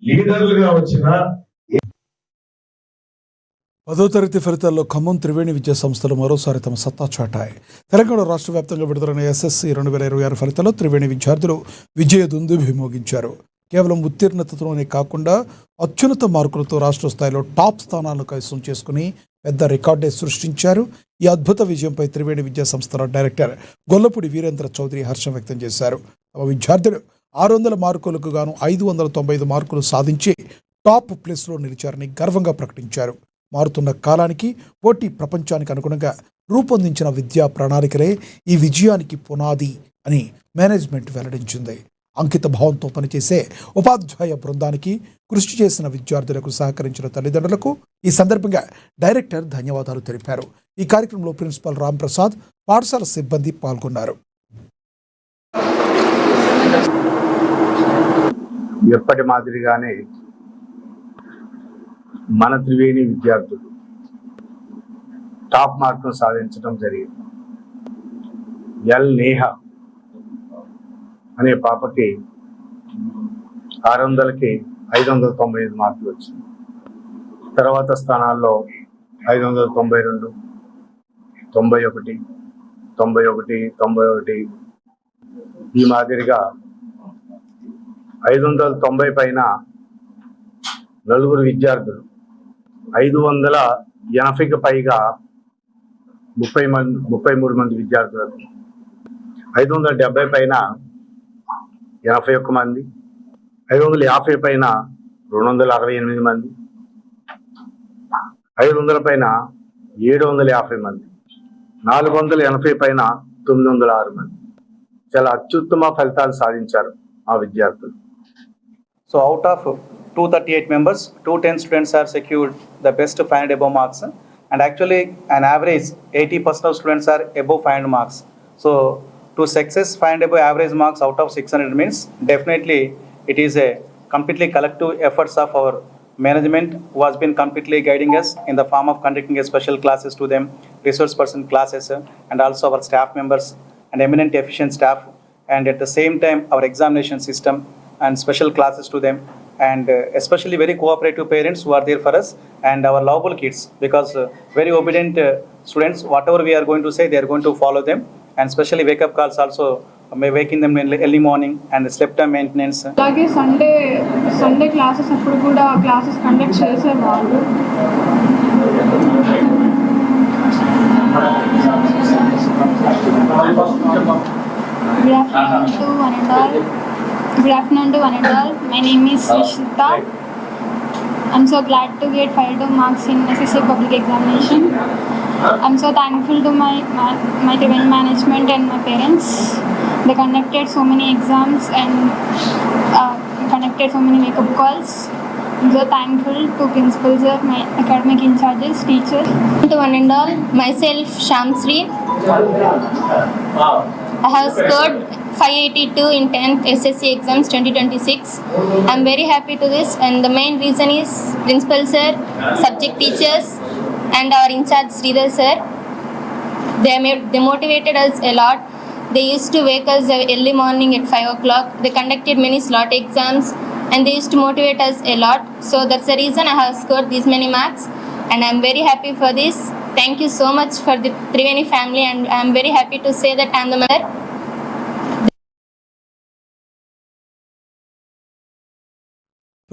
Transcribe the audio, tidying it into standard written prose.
లీడర్లుగా వచ్చిన 10వ తరగతి ఫలితాల్లో ఖమ్మం త్రివేణి విద్యా సంస్థలు మరోసారి తమ సత్తా చాటాయి. తెలంగాణ రాష్ట్ర వ్యాప్తంగా విడుదలైన ఎస్ఎస్సి 2026 ఫలితాల్లో త్రివేణి విద్యార్థులు విజయ దుందుభి మోగించారు. కేవలం ఉత్తీర్ణతతోనే కాకుండా అత్యున్నత మార్కులతో రాష్ట్ర స్థాయిలో టాప్ స్థానాలను కైవసం చేసుకుని పెద్ద రికార్డే సృష్టించారు. ఈ అద్భుత విజయంపై త్రివేణి విద్యా సంస్థల డైరెక్టర్ గొల్లపూడి వీరేంద్ర చౌదరి హర్షం వ్యక్తం చేశారు. తమ విద్యార్థులు 600 మార్కులకు గాను 595 మార్కులు సాధించి టాప్ ప్లేస్లో నిలిచారని గర్వంగా ప్రకటించారు. మారుతున్న కాలానికి పోటీ ప్రపంచానికి అనుగుణంగా రూపొందించిన విద్యా ప్రణాళికలే ఈ విజయానికి పునాది అని మేనేజ్మెంట్ వెల్లడించింది. అంకిత భావంతో పనిచేసే ఉపాధ్యాయ బృందానికి, కృషి చేసిన విద్యార్థులకు, సహకరించిన తల్లిదండ్రులకు ఈ సందర్భంగా డైరెక్టర్ ధన్యవాదాలు తెలిపారు. ఈ కార్యక్రమంలో ప్రిన్సిపల్ రామ్ ప్రసాద్, పాఠశాల సిబ్బంది పాల్గొన్నారు. ఎప్పటి మాదిరిగానే మన త్రివేణి విద్యార్థులు టాప్ మార్కులు సాధించడం జరిగింది. ఎల్ నేహ అనే పాపకి 600కి 595 మార్కులు వచ్చింది. తర్వాత స్థానాల్లో 592, 91, 91, 91 ఈ మాదిరిగా 590 పైన నలుగురు విద్యార్థులు, 580కి పైగా 33 మంది విద్యార్థులకు, 570 పైన 81 మంది, 550 పైన 268 మంది, 500 పైన 750 మంది, 480 పైన 906 మంది. చాలా అత్యుత్తమ ఫలితాలు సాధించారు ఆ విద్యార్థులు. So out of 238 members, 210 students are secured the best 500 above marks, and actually an average 80% of students are above 500 marks. So to success 500 above average marks out of 600 means definitely it is a completely collective efforts of our management who has been completely guiding us in the form of conducting a special classes to them, resource person classes, and also our staff members and eminent efficient staff, and at the same time our examination system and special classes to them, and especially very cooperative parents who are there for us, and our lovable kids, because very obedient students, whatever we are going to say they are going to follow them, and especially wake up calls also may waking them in early morning, and sleep time maintenance. అలాగే Sunday classes అప్పుడు కూడా classes conduct చేసేవాళ్ళు. Good afternoon to one and all. My name is Rishita. I'm so glad to get 500 marks in SSC public examination. I'm so thankful to my event management and my parents. They conducted so many exams and conducted so many wake-up calls. I'm so thankful to principals, my academic in charges, teachers. To one and all, myself Shamsri. I have scored 582 in 10th SSC exams 2026. I'm very happy to this, and the main reason is principal sir, subject teachers, and our in charge Sridhar sir. They motivated us a lot. They used to wake us early morning at 5 o'clock. They conducted many slot exams, and they used to motivate us a lot. So that's the reason I have scored these many marks, and I'm very happy for this. Thank you so much for the Triveni family, and I'm very happy to say that I'm the mother.